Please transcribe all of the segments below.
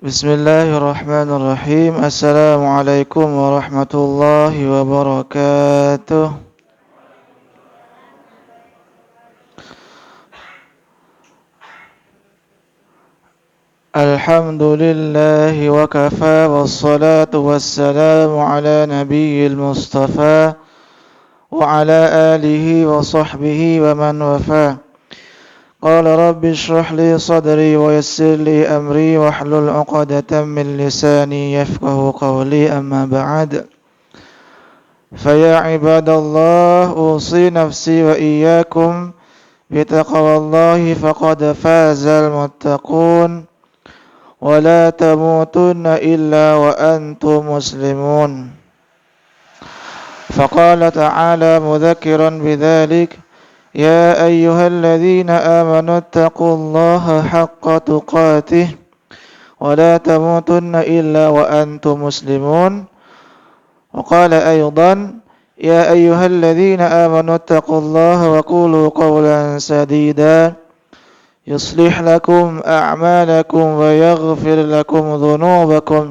Bismillahirrahmanirrahim. Assalamualaikum warahmatullahi wabarakatuh. Alhamdulillahi wa kafa wassalatu wassalamu ala nabiyil mustafa wa ala alihi wa sahbihi wa man wafa. Qala rabbi shrah li sadri wa yassir li amri wahlul 'uqdatam min lisani yafqahu qawli amma ba'd. فيا عباد الله أوصي نفسي وإياكم بتقوى الله فقد فاز المتقون ولا تموتن إلا وأنتم مسلمون. فقال تعالى مذكرا بذلك يا أيها الذين آمنوا اتقوا الله حق تقاته ولا تموتن إلا وأنتم مسلمون. وقال أيضا يا أيها الذين آمنوا اتقوا الله وقولوا قولا سديدا يصلح لكم أعمالكم ويغفر لكم ذنوبكم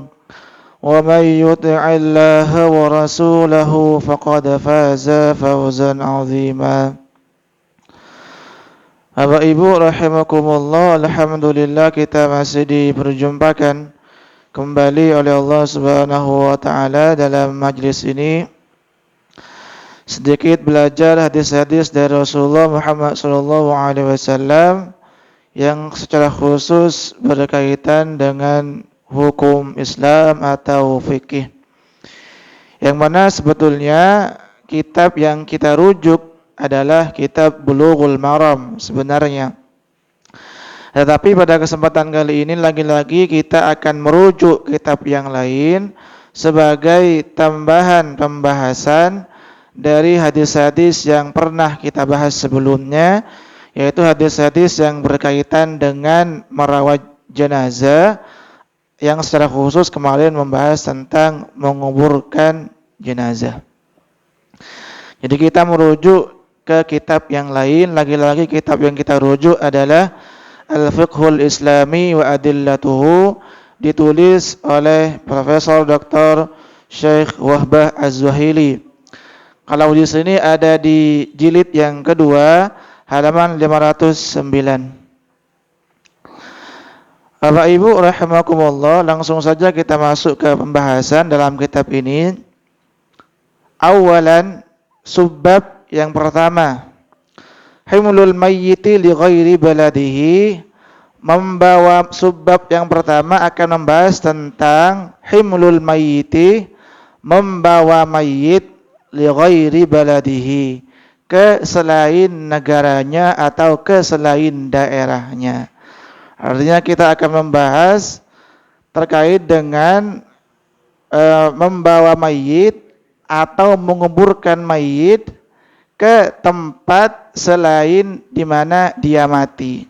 ومن يطع الله ورسوله فقد فاز فوزا عظيما. Bapak Ibu rahimakumullah, alhamdulillah kita masih diperjumpakan kembali oleh Allah Subhanahu wa taala dalam majlis ini, sedikit belajar hadis-hadis dari Rasulullah Muhammad sallallahu alaihi wasallam yang secara khusus berkaitan dengan hukum Islam atau fikih. Yang mana sebetulnya kitab yang kita rujuk adalah kitab Bulughul Maram sebenarnya. Tetapi pada kesempatan kali ini lagi-lagi kita akan merujuk kitab yang lain sebagai tambahan pembahasan dari hadis-hadis yang pernah kita bahas sebelumnya, yaitu hadis-hadis yang berkaitan dengan merawat jenazah, yang secara khusus kemarin membahas tentang menguburkan jenazah. Jadi kita merujuk ke kitab yang lain, lagi-lagi kitab yang kita rujuk adalah Al-Fiqhul Islami wa Adillatuhu, ditulis oleh Profesor Dr. Syekh Wahbah Az-Zuhaili. Kalau di sini ada di jilid yang kedua, halaman 509. Bapak Ibu rahimakumullah, langsung saja kita masuk ke pembahasan dalam kitab ini. Awalan, subbab yang pertama, himlul mayyiti li ghairi baladihi. Membawa subbab yang pertama akan membahas tentang himlul mayyiti, membawa mayit li ghairi baladihi, ke selain negaranya atau ke selain daerahnya. Artinya kita akan membahas terkait dengan membawa mayit atau menguburkan mayit ke tempat selain di mana dia mati.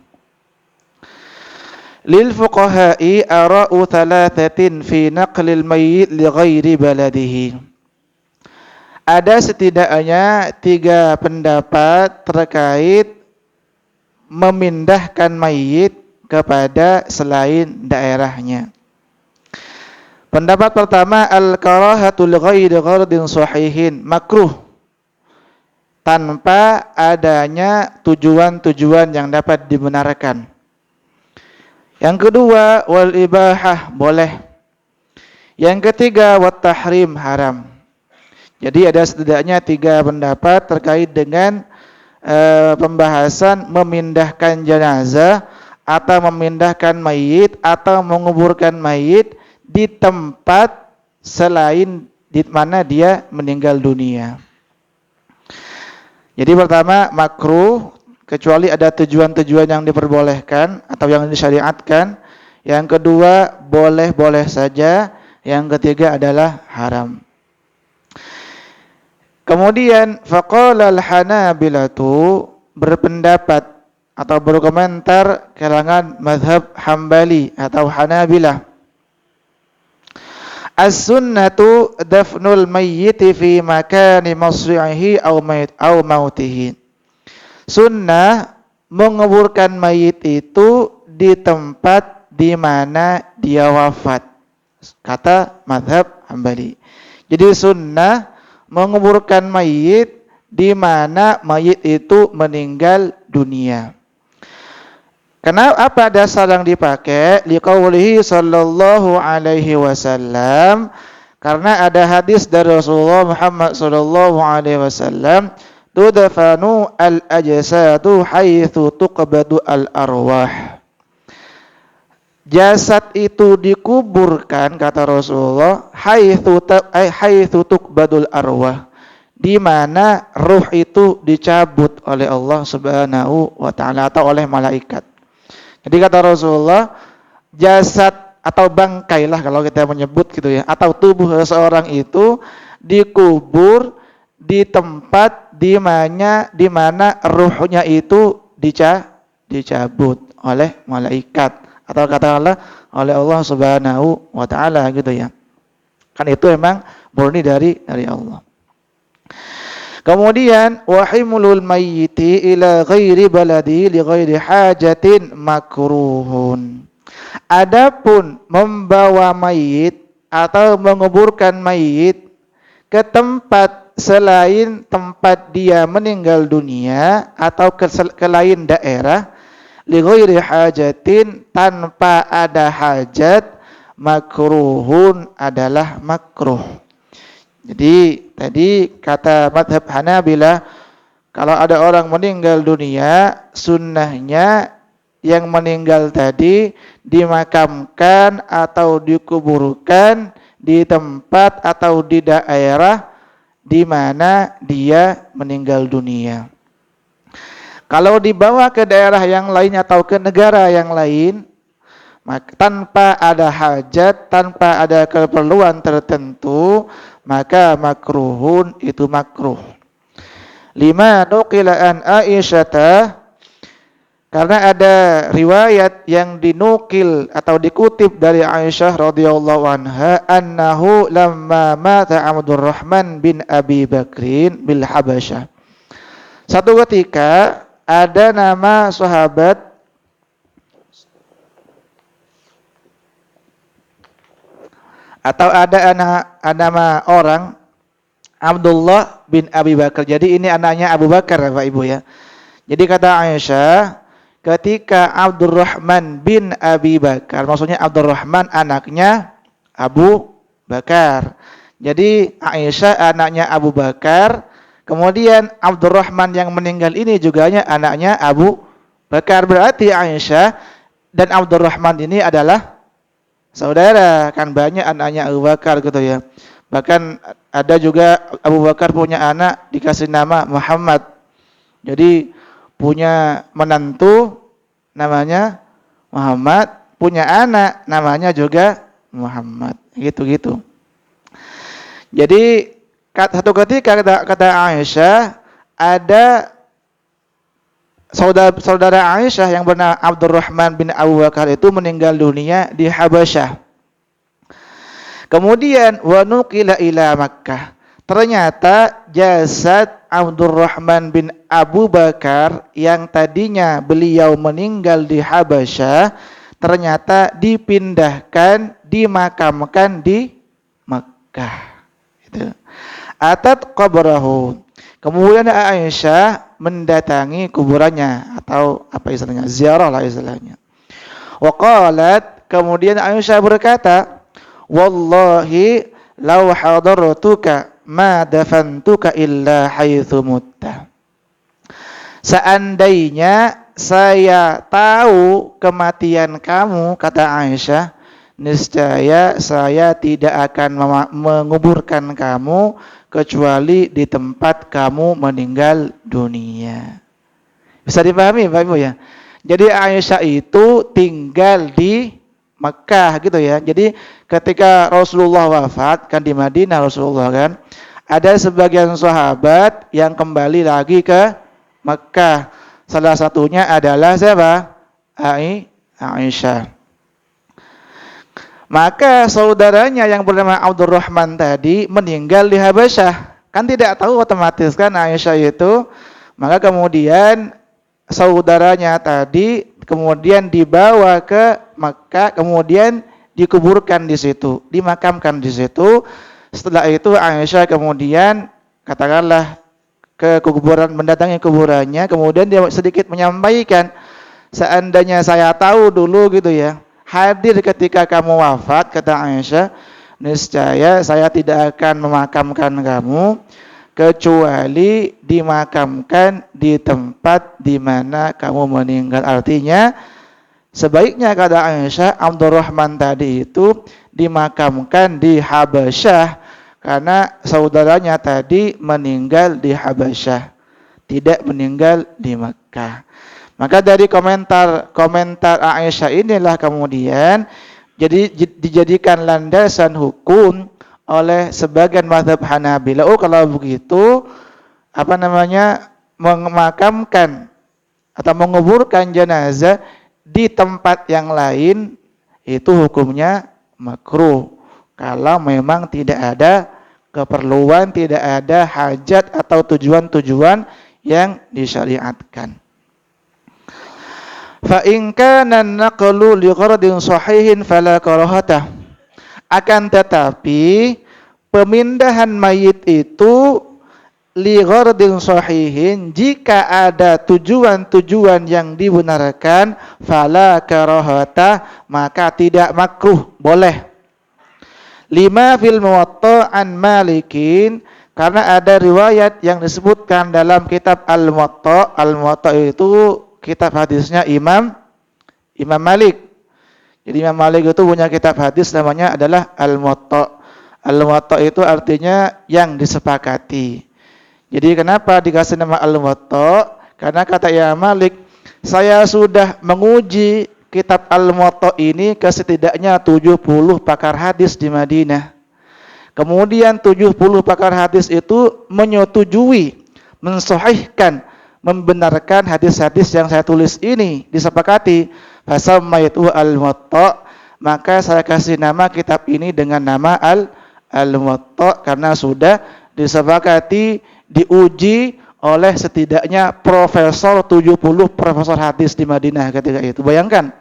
Lil fuqaha'i ara'u thalathatin fi naqlil mayyit li ghairi baladihi. Ada setidaknya 3 pendapat terkait memindahkan mayit kepada selain daerahnya. Pendapat pertama, al-karahatu li ghairi ghardin sahihin, makruh tanpa adanya tujuan-tujuan yang dapat dibenarkan. Yang kedua, wal ibahah, boleh. Yang ketiga, wat tahrim, haram. Jadi ada setidaknya 3 pendapat terkait dengan pembahasan memindahkan jenazah atau memindahkan mayit atau menguburkan mayit di tempat selain di mana dia meninggal dunia. Jadi pertama, makruh kecuali ada tujuan-tujuan yang diperbolehkan atau yang disyariatkan. Yang kedua, boleh-boleh saja. Yang ketiga adalah haram. Kemudian faqala al-Hanabilatu, berpendapat atau berkomentar kalangan mazhab Hambali atau Hanabilah. As-sunnatu dafnul mayyiti fi makani masri'ihi aw mautihi. Sunnah menguburkan mayit itu di tempat di mana dia wafat. Kata mazhab Hambali. Jadi sunnah menguburkan mayit di mana mayit itu meninggal dunia. Kenapa apa dasar yang dipakai? Liqaulihi sallallahu alaihi wasallam, karena ada hadis dari Rasulullah Muhammad sallallahu alaihi wasallam, tudfanu al-ajsadu haitsu tuqbadu al-arwah. Jasad itu dikuburkan, kata Rasulullah, haitsu tuqbadul arwah, di mana ruh itu dicabut oleh Allah Subhanahu wa taala atau oleh malaikat. Jadi kata Rasulullah, jasad atau bangkai lah kalau kita menyebut gitu ya, atau tubuh seseorang itu dikubur di tempat di mana ruhnya itu dicabut oleh malaikat atau katakanlah oleh Allah Subhanahu wa taala gitu ya. Kan itu memang murni dari Allah. Kemudian wahimulul mayyiti ila ghairi baladi li ghairi hajatin makruhun. Adapun membawa mayit atau menguburkan mayit ke tempat selain tempat dia meninggal dunia atau ke lain daerah li ghairi hajatin, tanpa ada hajat, makruhun adalah makruh. Jadi tadi kata mazhab Hanabilah, kalau ada orang meninggal dunia, sunnahnya yang meninggal tadi dimakamkan atau dikuburkan di tempat atau di daerah di mana dia meninggal dunia. Kalau dibawa ke daerah yang lain atau ke negara yang lain, maka tanpa ada hajat, tanpa ada keperluan tertentu, maka makruhun itu makruh. Lima nuqila an Aisyata, karena ada riwayat yang dinukil atau dikutip dari Aisyah radhiyallahu anha, annahu lamma mata Abdurrahman bin Abi Bakrin bil Habasyah. Satu ketika ada nama sahabat atau ada nama orang Abdullah bin Abi Bakar. Jadi ini anaknya Abu Bakar, Bapak Ibu ya. Jadi kata Aisyah, ketika Abdurrahman bin Abi Bakar, maksudnya Abdurrahman anaknya Abu Bakar. Jadi Aisyah anaknya Abu Bakar, kemudian Abdurrahman yang meninggal ini juga anaknya Abu Bakar. Berarti Aisyah dan Abdurrahman ini adalah saudara, kan banyak anaknya Abu Bakar gitu ya. Bahkan ada juga Abu Bakar punya anak dikasih nama Muhammad. Jadi punya menantu namanya Muhammad, punya anak namanya juga Muhammad. Gitu-gitu. Jadi satu ketika kata Aisyah, ada saudara Aisyah yang bernama Abdurrahman bin Abu Bakar itu meninggal dunia di Habasyah. Kemudian wa nuqila ila Makkah. Ternyata jasad Abdurrahman bin Abu Bakar yang tadinya beliau meninggal di Habasyah ternyata dipindahkan, dimakamkan di Makkah. Itu. Atat qabrahu. Kemudian Aisyah mendatangi kuburannya atau apa istilahnya? Ziarah lah istilahnya. Wa qalat, kemudian Aisyah berkata, wallahi law hadartuka ma dafantuka illa haitsu mutta. Seandainya saya tahu kematian kamu, kata Aisyah, niscaya saya tidak akan menguburkan kamu kecuali di tempat kamu meninggal dunia. Bisa dipahami Bapak Ibu ya? Jadi Aisyah itu tinggal di Mekah gitu ya. Jadi ketika Rasulullah wafat, kan di Madinah Rasulullah kan, ada sebagian sahabat yang kembali lagi ke Mekah. Salah satunya adalah siapa? Aisyah. Maka saudaranya yang bernama Abdurrahman tadi meninggal di Habasyah. Kan tidak tahu otomatis kan Aisyah itu. Maka kemudian saudaranya tadi kemudian dibawa ke Makkah, kemudian dikuburkan di situ, dimakamkan di situ. Setelah itu Aisyah kemudian katakanlah ke kuburan, mendatangi kuburannya, kemudian dia sedikit menyampaikan, seandainya saya tahu dulu gitu ya, hadir ketika kamu wafat, kata Aisyah, niscaya saya tidak akan memakamkan kamu kecuali dimakamkan di tempat di mana kamu meninggal. Artinya sebaiknya kata Aisyah, Abdurrahman tadi itu dimakamkan di Habasyah karena saudaranya tadi meninggal di Habasyah, tidak meninggal di Makkah. Maka dari komentar Aisyah inilah kemudian jadi dijadikan landasan hukum oleh sebagian mazhab Hanabilah. Oh, kalau begitu memakamkan atau menguburkan jenazah di tempat yang lain itu hukumnya makruh kalau memang tidak ada keperluan, tidak ada hajat atau tujuan-tujuan yang disyariatkan. Fa in kana naqlu li gharadin sahihin fala karahata. Akan tetapi pemindahan mayit itu li gharadin sahihin, jika ada tujuan-tujuan yang dibenarkan, fala karahata, maka tidak makruh, boleh. Lima fil Muwatta an Malikin, karena ada riwayat yang disebutkan dalam kitab Al-Muwatta. Al-Muwatta itu kitab hadisnya Imam Malik. Jadi Imam Malik itu punya kitab hadis namanya adalah Al-Muwatta. Al-Muwatta itu artinya yang disepakati. Jadi kenapa dikasih nama Al-Muwatta? Karena kata Imam Malik, saya sudah menguji kitab Al-Muwatta ini ke setidaknya 70 pakar hadis di Madinah. Kemudian 70 pakar hadis itu menyetujui, mensahihkan, membenarkan hadis-hadis yang saya tulis ini, disepakati. Fasammaitu Al-Muwatta, maka saya kasih nama kitab ini dengan nama Al-Muwatta karena sudah disepakati, diuji oleh setidaknya 70 profesor hadis di Madinah ketika itu. Bayangkan,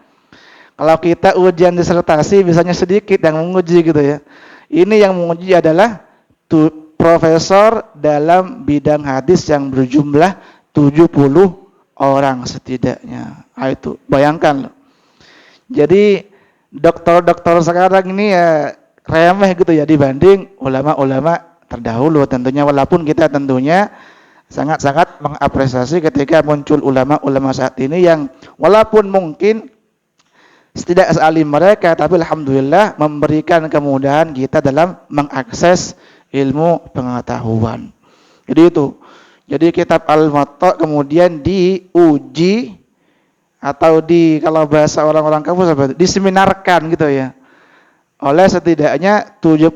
kalau kita ujian disertasi misalnya sedikit yang menguji gitu ya. Ini yang menguji adalah profesor dalam bidang hadis yang berjumlah 70 orang setidaknya. Itu bayangkan loh. Jadi dokter-dokter sekarang ini ya remeh gitu ya dibanding ulama-ulama terdahulu tentunya, walaupun kita tentunya sangat-sangat mengapresiasi ketika muncul ulama-ulama saat ini yang walaupun mungkin tidak sealim mereka, tapi alhamdulillah memberikan kemudahan kita dalam mengakses ilmu pengetahuan. Jadi itu. Jadi kitab Al-Muwatta kemudian diuji atau kalau bahasa orang-orang kampus diseminarkan gitu ya, oleh setidaknya 70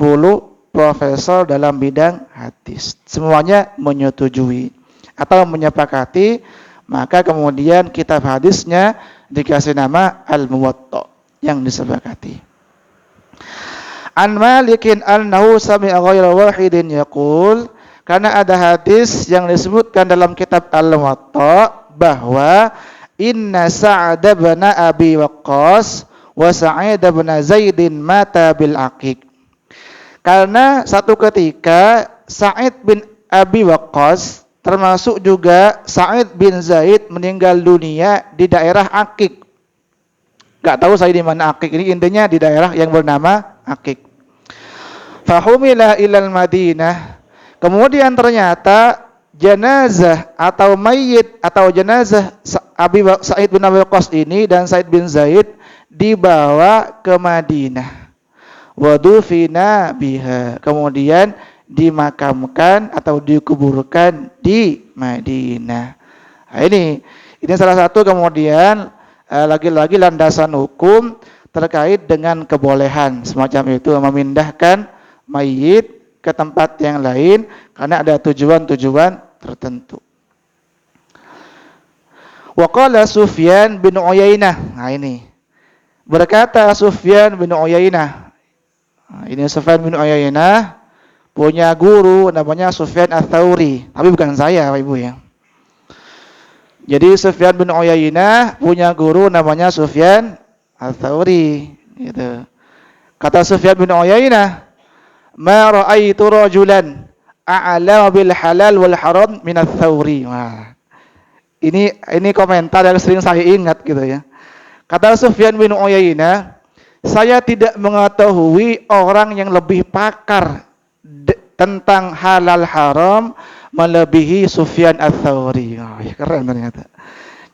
profesor dalam bidang hadis. Semuanya menyetujui atau menyepakati, maka kemudian kitab hadisnya dikasih nama Al-Muwatta yang disepakati. An Malikin annahu sami'a ghayra wahidin yaqul, karena ada hadis yang disebutkan dalam kitab Al-Muwatta bahwa inna Sa'ad bin Abi Waqqas wa Sa'id bin Zaidin mata bil Aqiq. Karena satu ketika Sa'id bin Abi Waqqas termasuk juga Sa'id bin Zaid meninggal dunia di daerah Aqiq. Enggak tahu saya di mana Aqiq ini, intinya di daerah yang bernama Aqiq. Fahumila ilal Madinah. Kemudian ternyata jenazah atau mayit atau jenazah Sa'id bin Abi Waqqas ini dan Sa'id bin Zaid dibawa ke Madinah. Wadufina biha. Kemudian dimakamkan atau dikuburkan di Madinah. Nah, ini salah satu kemudian lagi-lagi landasan hukum terkait dengan kebolehan semacam itu, memindahkan mayit ke tempat yang lain karena ada tujuan-tujuan tertentu. Wa qala Sufyan bin Uyainah. Nah ini. Berkata Sufyan bin Uyainah. Nah, ini Sufyan bin Uyainah punya guru namanya Sufyan Ats-Tsauri, tapi bukan saya, Bapak Ibu ya. Jadi Sufyan bin Uyainah punya guru namanya Sufyan Ats-Tsauri gitu. Kata Sufyan bin Uyainah, "Ma ra'aitu rajulan a'lama bil halal wal haram min Ats-Tsauri." Wah, ini komentar yang sering saya ingat gitu ya. Kata Sufyan bin Uyainah, saya tidak mengetahui orang yang lebih pakar tentang halal haram melebihi Sufyan Ats-Tsauri. Oh, ya keren ternyata.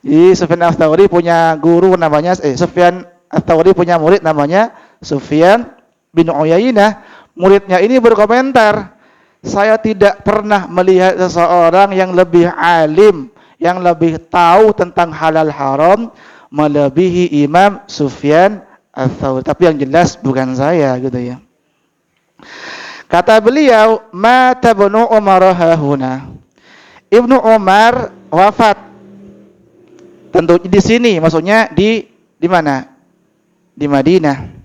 Jadi Sufyan Ats-Tsauri punya guru namanya Sufyan Ats-Tsauri punya murid namanya Sufyan bin Uyainah. Muridnya ini berkomentar, saya tidak pernah melihat seseorang yang lebih alim, yang lebih tahu tentang halal haram melebihi Imam Sufyan Ats-Tsauri. Tapi yang jelas bukan saya gitu ya. Kata beliau, mata Ibnu Umar hahuna. Ibnu Umar wafat. Tentu di sini, maksudnya di mana? Di Madinah.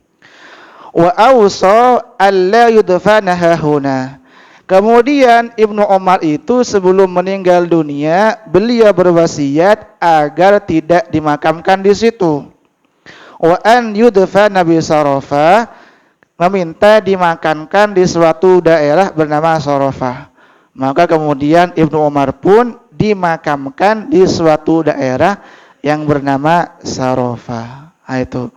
Wa awsa alla yudfana hahuna. Kemudian Ibnu Umar itu sebelum meninggal dunia, beliau berwasiat agar tidak dimakamkan di situ. Wa an yudfana bi Sarafah, meminta dimakamkan di suatu daerah bernama Sarafah. Maka kemudian Ibnu Umar pun dimakamkan di suatu daerah yang bernama Sarafah. Nah, itu.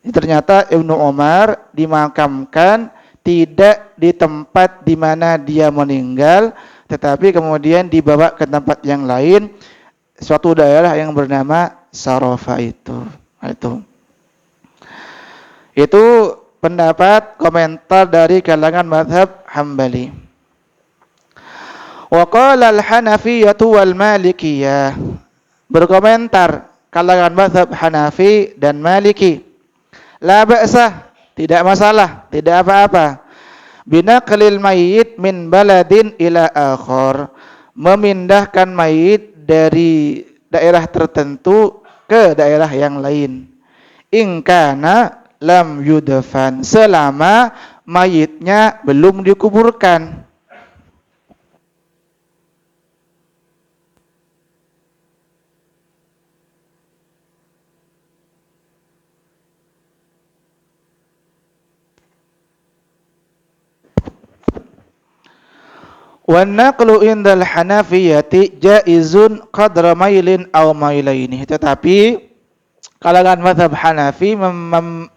Ternyata Ibnu Umar dimakamkan tidak di tempat di mana dia meninggal, tetapi kemudian dibawa ke tempat yang lain, suatu daerah yang bernama Sarafah itu. Nah, itu pendapat komentar dari kalangan mazhab Hambali. Wa qala al-Hanafiyyah wal Malikiyah. Berkomentar kalangan mazhab Hanafi dan Maliki. La ba'sa, tidak masalah, tidak apa-apa. Binaqlil mayyit min baladin ila akhar. Memindahkan mayit dari daerah tertentu ke daerah yang lain. In kana lam yudfan, selama mayitnya belum dikuburkan. Wa naqlu indal Hanafiyati jaizun qadra mailin aw mailaini. Tetapi kalangan mazhab Hanafi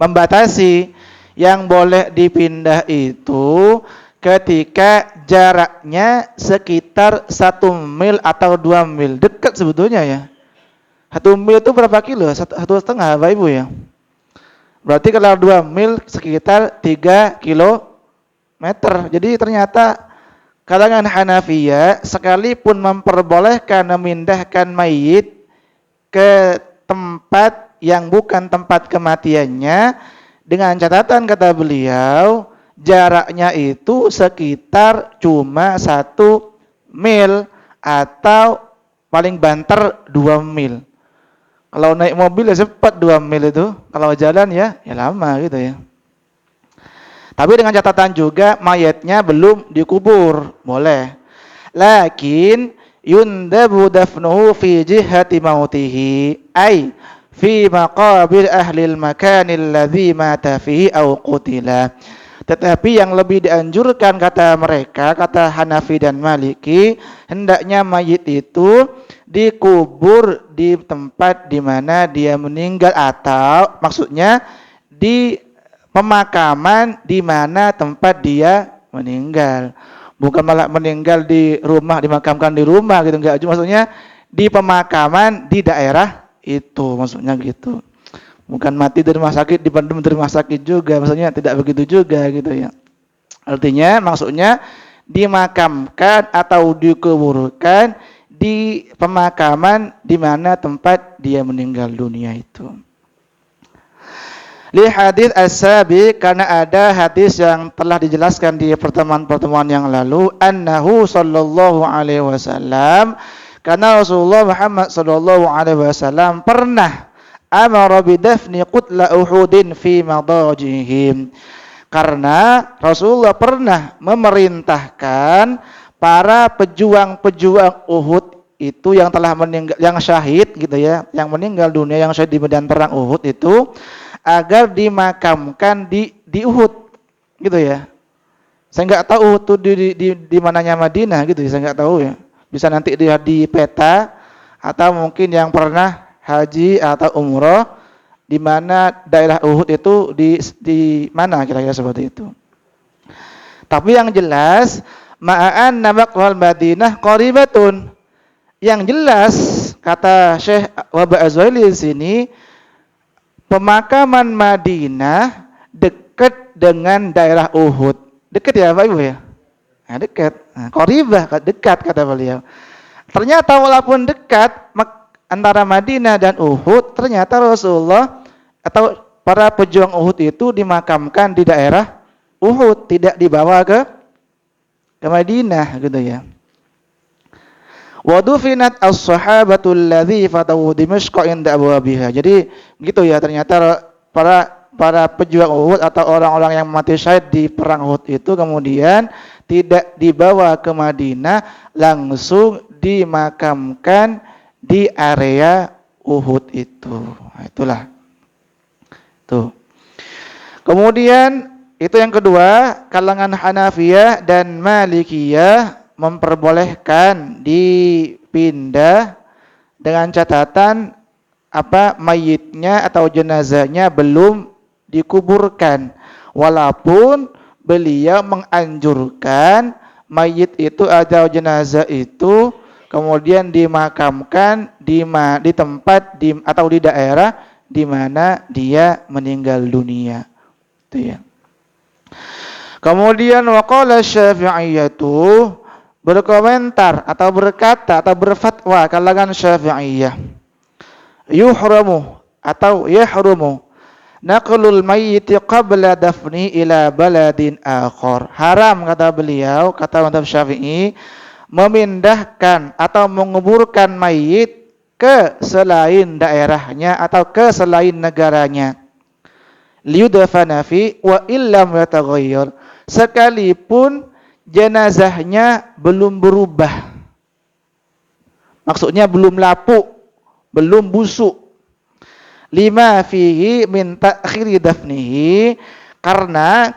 membatasi yang boleh dipindah itu ketika jaraknya sekitar 1 mil atau 2 mil. Dekat sebetulnya ya. 1 mil itu berapa kilo? 1,5 Bapak Ibu ya. Berarti kalau 2 mil sekitar 3 kilometer. Jadi ternyata kalangan Hanafiyah sekalipun memperbolehkan memindahkan mayit ke tempat yang bukan tempat kematiannya, dengan catatan kata beliau jaraknya itu sekitar cuma 1 mil atau paling banter 2 mil. Kalau naik mobil ya cepat 2 mil itu, kalau jalan ya lama gitu ya. Tapi dengan catatan juga mayatnya belum dikubur, boleh. Lakin yundabu dafnuhu fi jihati mautihi, ay fi maqabir ahli al-makan alladhi mata fihi aw qutila. Tetapi yang lebih dianjurkan kata mereka, kata Hanafi dan Maliki, hendaknya mayit itu dikubur di tempat di mana dia meninggal, atau maksudnya di pemakaman di mana tempat dia meninggal. Bukan malah meninggal di rumah, dimakamkan di rumah gitu, enggak. Maksudnya di pemakaman di daerah itu, maksudnya gitu. Bukan mati di rumah sakit, dipendam di rumah sakit juga, maksudnya tidak begitu juga gitu ya. Artinya maksudnya dimakamkan atau dikuburkan di pemakaman di mana tempat dia meninggal dunia itu. Li hadis as-sabiq, karena ada hadis yang telah dijelaskan di pertemuan-pertemuan yang lalu, annahu sallallahu alaihi wasallam, karena Rasulullah Muhammad sallallahu alaihi wasallam pernah amara bidafni qutla Uhudin fi madajihim, karena Rasulullah pernah memerintahkan para pejuang-pejuang Uhud itu yang telah meninggal, yang syahid gitu ya, yang meninggal dunia, yang syahid di medan perang Uhud itu agar dimakamkan di Uhud gitu ya. Saya nggak tahu tuh di mananya Madinah gitu ya, saya nggak tahu ya. Bisa nanti dilihat di peta atau mungkin yang pernah haji atau umroh di mana daerah Uhud itu di mana kira-kira seperti itu. Tapi yang jelas ma'an nabaq wal Madinah qaribatun. Yang jelas kata Syekh Wahab Azwaili di sini pemakaman Madinah dekat dengan daerah Uhud. Dekat ya Pak Ibu ya? Nah, dekat. Nah, qaribah dekat kata beliau. Ternyata walaupun dekat antara Madinah dan Uhud, ternyata Rasulullah atau para pejuang Uhud itu dimakamkan di daerah Uhud, tidak dibawa ke Madinah gitu ya. Wa dufinat as-sahabatul ladzi fatawu Dimashq inda abwabiha. Jadi gitu ya, ternyata para pejuang Uhud atau orang-orang yang mati syahid di perang Uhud itu kemudian tidak dibawa ke Madinah, langsung dimakamkan di area Uhud itu. Nah, itulah. Tuh. Kemudian itu yang kedua, kalangan Hanafiyah dan Malikiyah memperbolehkan dipindah dengan catatan mayitnya atau jenazahnya belum dikuburkan, walaupun beliau menganjurkan mayit itu atau jenazah itu kemudian dimakamkan di tempat atau di daerah di mana dia meninggal dunia. Itu ya. Kemudian waqala Syafi'iyatu berkomentar atau berkata atau berfatwa kalangan Syafi'iyah, yuhramu atau yahrumu naqlul mayyit qabla dafni ila baladin akhar. Haram kata beliau, kata mazhab Syafi'i, memindahkan atau menguburkan mayit ke selain daerahnya atau ke selain negaranya. Liyudfana fi wa illam yataghayyar, sekalipun jenazahnya belum berubah. Maksudnya belum lapuk, belum busuk. Lima fihi min ta'khiri dafnihi, karena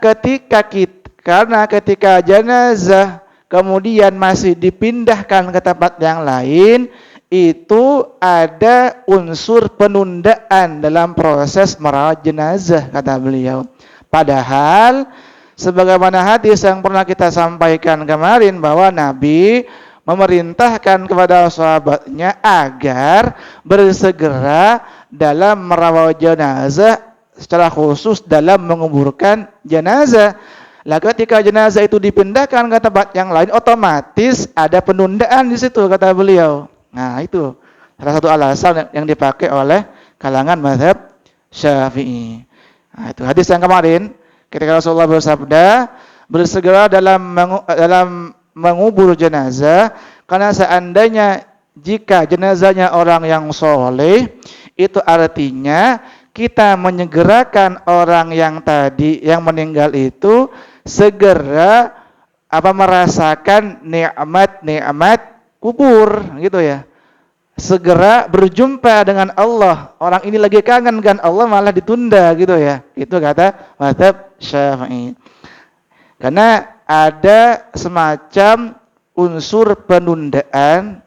ketika jenazah kemudian masih dipindahkan ke tempat yang lain, itu ada unsur penundaan dalam proses merawat jenazah kata beliau. Padahal sebagaimana hadis yang pernah kita sampaikan kemarin bahwa Nabi memerintahkan kepada sahabatnya agar bersegera dalam merawat jenazah, secara khusus dalam menguburkan jenazah. Lah ketika jenazah itu dipindahkan ke tempat yang lain, otomatis ada penundaan di situ kata beliau. Nah, itu salah satu alasan yang dipakai oleh kalangan mazhab Syafi'i. Nah, itu hadis yang kemarin ketika Rasulullah bersabda, bersegera dalam mengubur jenazah, karena seandainya jika jenazahnya orang yang soleh, itu artinya kita menyegerakan orang yang tadi yang meninggal itu segera merasakan nikmat kubur gitu ya. Segera berjumpa dengan Allah. Orang ini lagi kangen kan Allah, malah ditunda gitu ya. Itu kata mazhab Syafi'i. Karena ada semacam unsur penundaan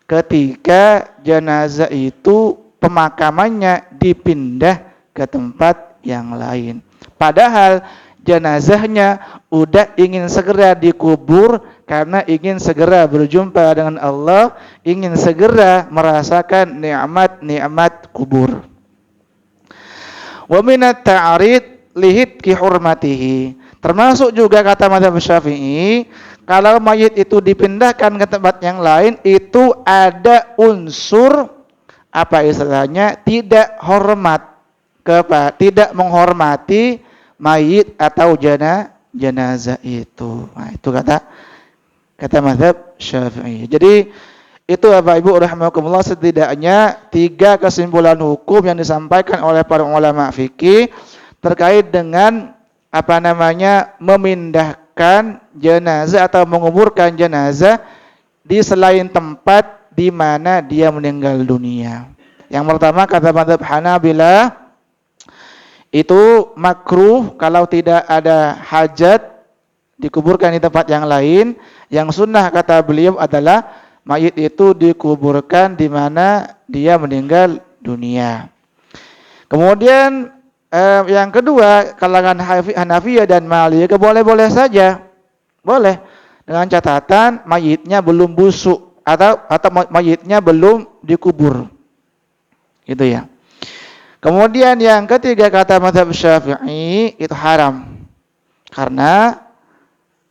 ketika jenazah itu pemakamannya dipindah ke tempat yang lain. Padahal jenazahnya udah ingin segera dikubur karena ingin segera berjumpa dengan Allah, ingin segera merasakan nikmat-nikmat kubur. Wa minat ta'rid lihitki hurmatihi. Termasuk juga kata mazhab Syafi'i, kalau mayit itu dipindahkan ke tempat yang lain, itu ada unsur istilahnya tidak menghormati mayit atau jenazah itu. Nah, itu kata mazhab Syafi'i. Jadi itu Bapak Ibu rahimakumullah, setidaknya 3 kesimpulan hukum yang disampaikan oleh para ulama fikih terkait dengan memindahkan jenazah atau menguburkan jenazah di selain tempat di mana dia meninggal dunia. Yang pertama kata mazhab Hanabilah itu makruh kalau tidak ada hajat dikuburkan di tempat yang lain. Yang sunnah kata beliau adalah mayit itu dikuburkan di mana dia meninggal dunia. Kemudian yang kedua, kalangan Hanafiyah dan Malikiyah boleh-boleh saja. Boleh. Dengan catatan mayitnya belum busuk atau mayitnya belum dikubur. Gitu ya. Kemudian yang ketiga kata mazhab Syafi'i itu haram. Karena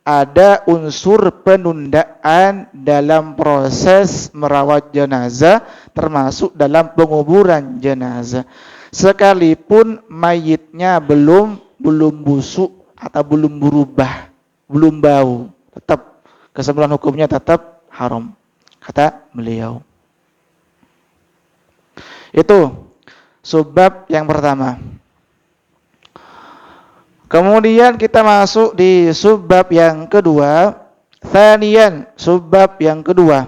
ada unsur penundaan dalam proses merawat jenazah termasuk dalam penguburan jenazah. Sekalipun mayitnya belum busuk atau belum berubah, belum bau, tetap kesimpulan hukumnya tetap haram kata beliau. Itu subbab yang pertama. Kemudian kita masuk di subbab yang kedua. Tsaniyan, subbab yang kedua.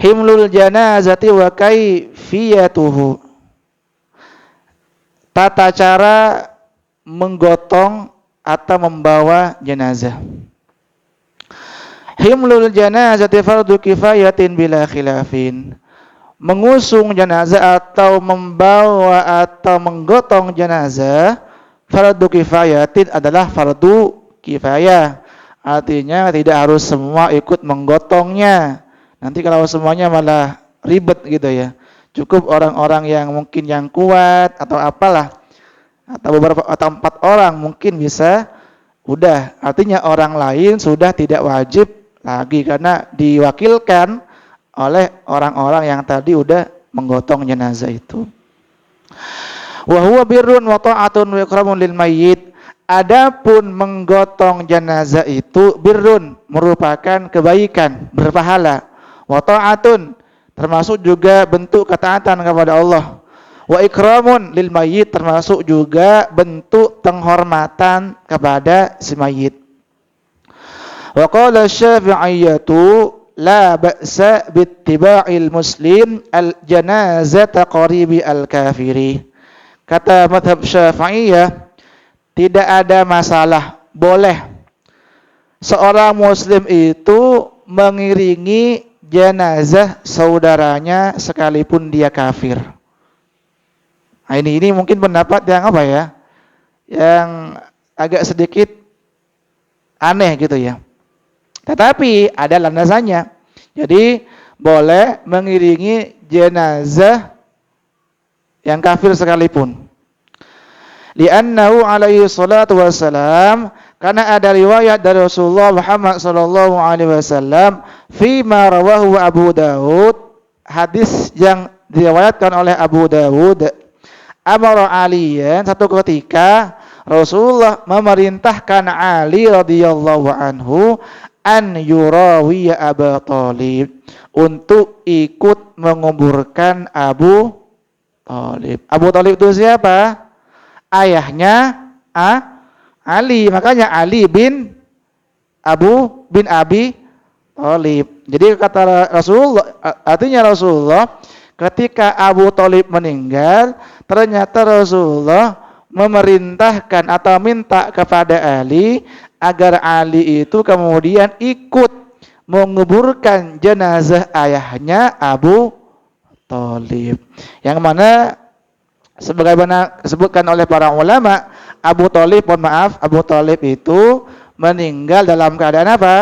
Himlul janazati wa kaifiyatuhu. Tata cara menggotong atau membawa jenazah. Himlul janazati fardu kifayatin bila khilafin. Mengusung jenazah atau membawa atau menggotong jenazah fardu kifayatin adalah fardu kifayah. Artinya tidak harus semua ikut menggotongnya. Nanti kalau semuanya malah ribet gitu ya. Cukup orang-orang yang mungkin yang kuat atau apalah, atau beberapa atau 4 orang mungkin bisa, udah. Artinya orang lain sudah tidak wajib lagi karena diwakilkan oleh orang-orang yang tadi udah menggotong jenazah itu. Wa huwa birrun wa ta'atun wa ikramun lil mayyit. Adapun menggotong jenazah itu birrun, merupakan kebaikan, berpahala. Wa ta'atun, termasuk juga bentuk ketaatan kepada Allah. Wa ikramun lil mayyit, termasuk juga bentuk penghormatan kepada si mayit. Wa qala Syafi'iyyatu la ba'sa bittiba'il muslim al janazata qaribi al kafiri. Kata mazhab Syafi'iyah, tidak ada masalah, boleh seorang muslim itu mengiringi jenazah saudaranya sekalipun dia kafir. Nah, ini mungkin pendapat yang apa ya? Yang agak sedikit aneh gitu ya. Tetapi ada landasannya. Jadi boleh mengiringi jenazah yang kafir sekalipun. Li'annahu alaihi salatu wassalam, karena ada riwayat dari Rasulullah Muhammad sallallahu alaihi wasallam fima rawahu Abu Dawud, hadis yang diriwayatkan oleh Abu Dawud, amara Aliyan, satu ketika Rasulullah memerintahkan Ali radhiyallahu anhu an yurawiya Abu Thalib, untuk ikut menguburkan Abu Thalib. Abu Thalib itu siapa? Ayahnya Ali, makanya Ali bin Abi Thalib. Jadi kata Rasulullah, artinya Rasulullah ketika Abu Thalib meninggal, ternyata Rasulullah memerintahkan atau minta kepada Ali agar Ali itu kemudian ikut menguburkan jenazah ayahnya Abu Thalib. Yang mana sebagaimana disebutkan oleh para ulama, Abu Thalib itu meninggal dalam keadaan apa?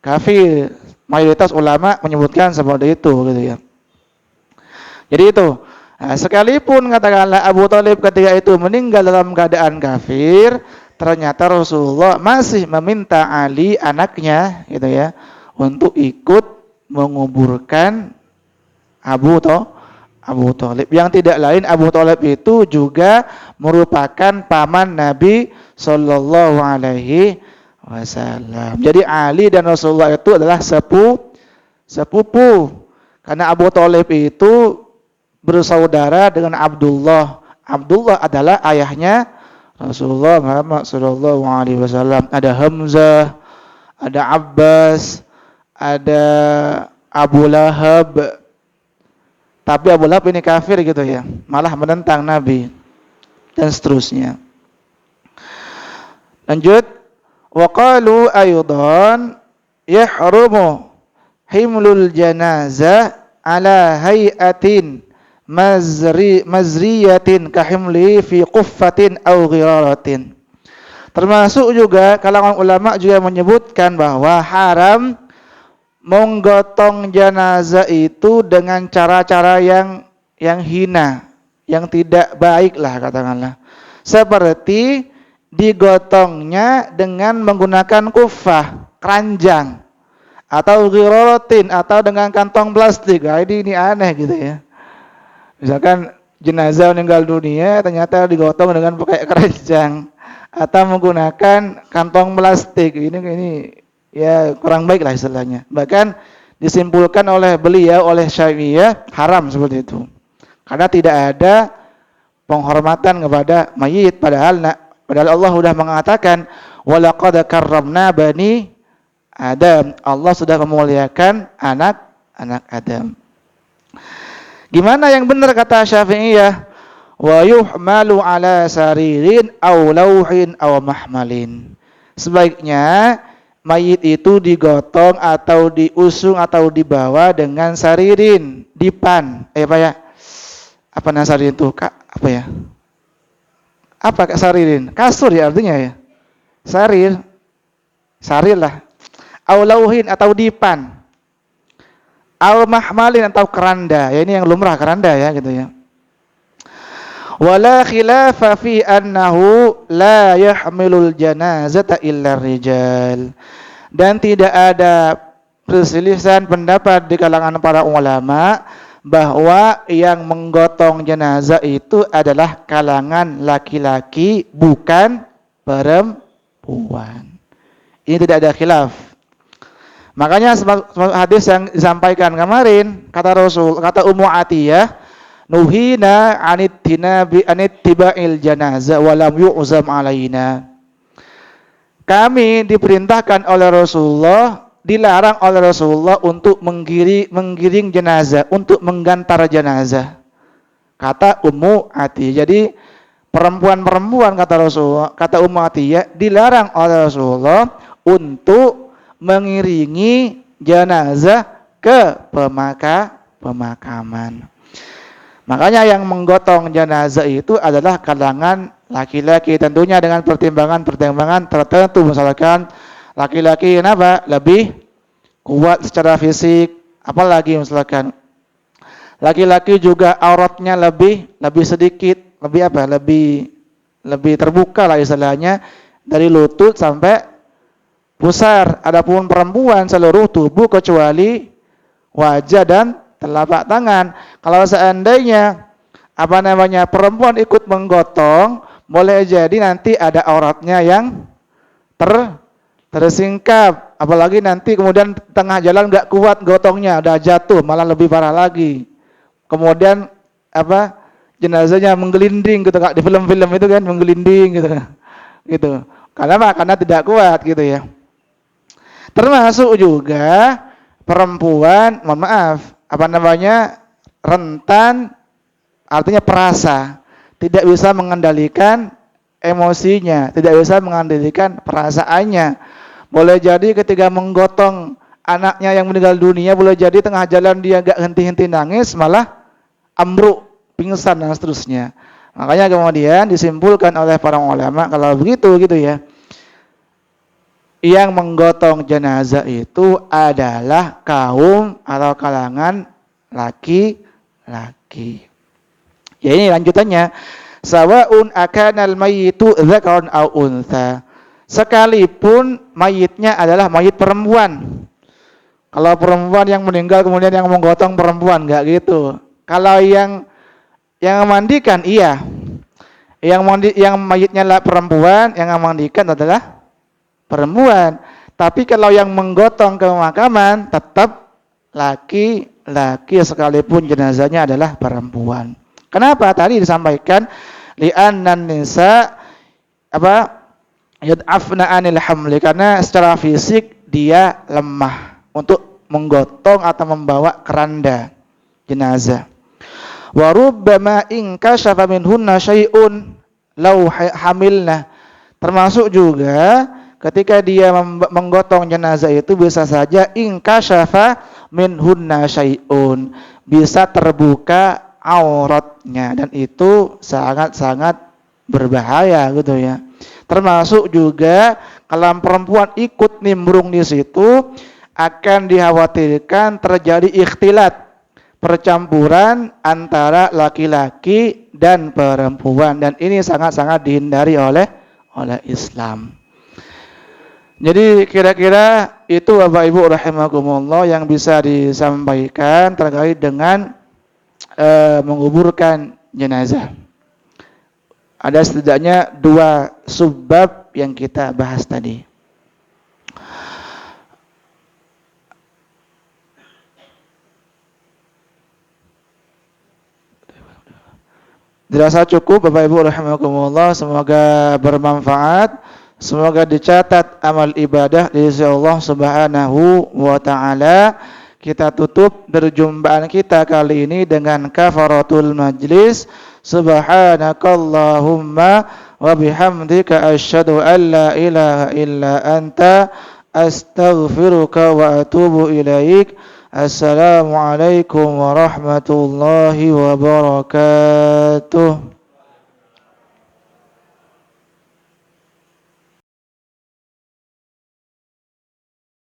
Kafir. Mayoritas ulama menyebutkan seperti itu gitu ya. Jadi itu, nah, sekalipun katakanlah Abu Thalib ketika itu meninggal dalam keadaan kafir, ternyata Rasulullah masih meminta Ali anaknya gitu ya untuk ikut menguburkan Abu Thalib. Yang tidak lain, Abu Thalib itu juga merupakan paman Nabi sallallahu alaihi wasallam. Jadi Ali dan Rasulullah itu adalah sepupu. Karena Abu Thalib itu bersaudara dengan Abdullah. Abdullah adalah ayahnya Rasulullah Muhammad sallallahu alaihi wasallam. Ada Hamzah, ada Abbas, ada Abu Lahab. Tapi Abu Lahab ini kafir gitu ya, malah menentang Nabi dan seterusnya. Lanjut, wa qalu aydan yahrumu himlul janazah ala hay'atin mazriyatin kahimli fi quffatin aw ghiraratin. Termasuk juga kalangan ulama juga menyebutkan bahwa haram menggotong jenazah itu dengan cara-cara yang hina, yang tidak baik lah katakanlah. Seperti digotongnya dengan menggunakan kuffah, keranjang, atau ghiraratin, atau dengan kantong plastik. Nah, ini aneh gitu ya. Misalkan jenazah meninggal dunia ternyata digotong dengan pakai keranjang atau menggunakan kantong plastik. Ini ya kurang baik lah istilahnya. Bahkan disimpulkan oleh beliau, oleh Syafi'iyah, haram seperti itu. Karena tidak ada penghormatan kepada mayit, padahal Allah sudah mengatakan walaqad karramna bani Adam. Allah sudah memuliakan anak Adam. Gimana yang benar kata Syafi'iyah? Wa yuhmalu ala saririn aw lauhin aw mahmalin. Sebaiknya mayit itu digotong atau diusung atau dibawa dengan saririn, dipan. Apa ya? Apa saririn itu? Apa ya? Apa saririn? Kasur ya artinya ya. Sarir. Sarir lah. Aw lauhin atau dipan. Aw mahmalin atau keranda. Ya ini yang lumrah keranda ya gitu ya. Wala khilafa fi annahu la yahmilul janazata illa rijal. Dan tidak ada perselisihan pendapat di kalangan para ulama bahwa yang menggotong jenazah itu adalah kalangan laki-laki, bukan perempuan. Ini tidak ada khilaf. Makanya hadis yang disampaikan kemarin, kata Rasul, kata Ummu Atiyah, nuhina anittiba'il janazah walam yu'zam alaina. Kami diperintahkan oleh Rasulullah, dilarang oleh Rasulullah untuk menggiring jenazah, untuk menggantar jenazah. Kata Ummu Atiyah. Jadi perempuan-perempuan kata Rasulullah, kata Ummu Atiyah, dilarang oleh Rasulullah untuk mengiringi jenazah ke pemakaman. Makanya yang menggotong jenazah itu adalah kalangan laki-laki, tentunya dengan pertimbangan tertentu. Misalkan laki-laki kenapa? Lebih kuat secara fisik, apalagi misalkan laki-laki juga auratnya lebih sedikit, lebih terbuka lah istilahnya, dari lutut sampai pusar. Adapun perempuan seluruh tubuh kecuali wajah dan telapak tangan. Kalau seandainya perempuan ikut menggotong, boleh jadi nanti ada auratnya yang tersingkap. Apalagi nanti kemudian tengah jalan nggak kuat gotongnya, udah jatuh, malah lebih parah lagi. Kemudian jenazahnya menggelinding gitu, di film-film itu kan menggelinding gitu. Karena tidak kuat gitu ya. Termasuk juga perempuan, rentan, artinya perasa, tidak bisa mengendalikan emosinya, tidak bisa mengendalikan perasaannya. Boleh jadi ketika menggotong anaknya yang meninggal dunia, boleh jadi tengah jalan dia gak henti-henti nangis, malah ambruk, pingsan dan seterusnya. Makanya kemudian disimpulkan oleh para ulama kalau begitu gitu ya, yang menggotong jenazah itu adalah kaum atau kalangan laki-laki. Ya ini lanjutannya, sawaun akanal mayyitu dzakaran aw untha. Sekalipun mayitnya adalah mayit perempuan. Kalau perempuan yang meninggal kemudian yang menggotong perempuan, enggak gitu. Kalau yang memandikan iya. Yang mayitnya adalah perempuan, yang memandikan adalah perempuan. Tapi kalau yang menggotong ke pemakaman tetap laki-laki sekalipun jenazahnya adalah perempuan. Kenapa? Tadi disampaikan li'annan nisa yud'afna anil hamli, karena secara fisik dia lemah untuk menggotong atau membawa keranda jenazah. Wa rubbama in kashafa minhunna syai'un law hamilna. Termasuk juga ketika dia menggotong jenazah itu bisa saja in kashafa minhunna syai'un, bisa terbuka auratnya, dan itu sangat-sangat berbahaya gitu ya. Termasuk juga kalau perempuan ikut nimbrung di situ akan dikhawatirkan terjadi ikhtilat, percampuran antara laki-laki dan perempuan, dan ini sangat-sangat dihindari oleh Islam. Jadi kira-kira itu Bapak Ibu rahimakumullah yang bisa disampaikan terkait dengan menguburkan jenazah. Ada setidaknya 2 subbab yang kita bahas tadi. Dirasa cukup Bapak Ibu rahimakumullah, semoga bermanfaat, semoga dicatat amal ibadah di sisi Allah Subhanahu wa taala. Kita tutup perjumpaan kita kali ini dengan kafaratul majlis. Subhanakallahumma wa bihamdika asyhadu an la ilaha illa anta astaghfiruka wa atubu ilaik. Assalamualaikum warahmatullahi wabarakatuh.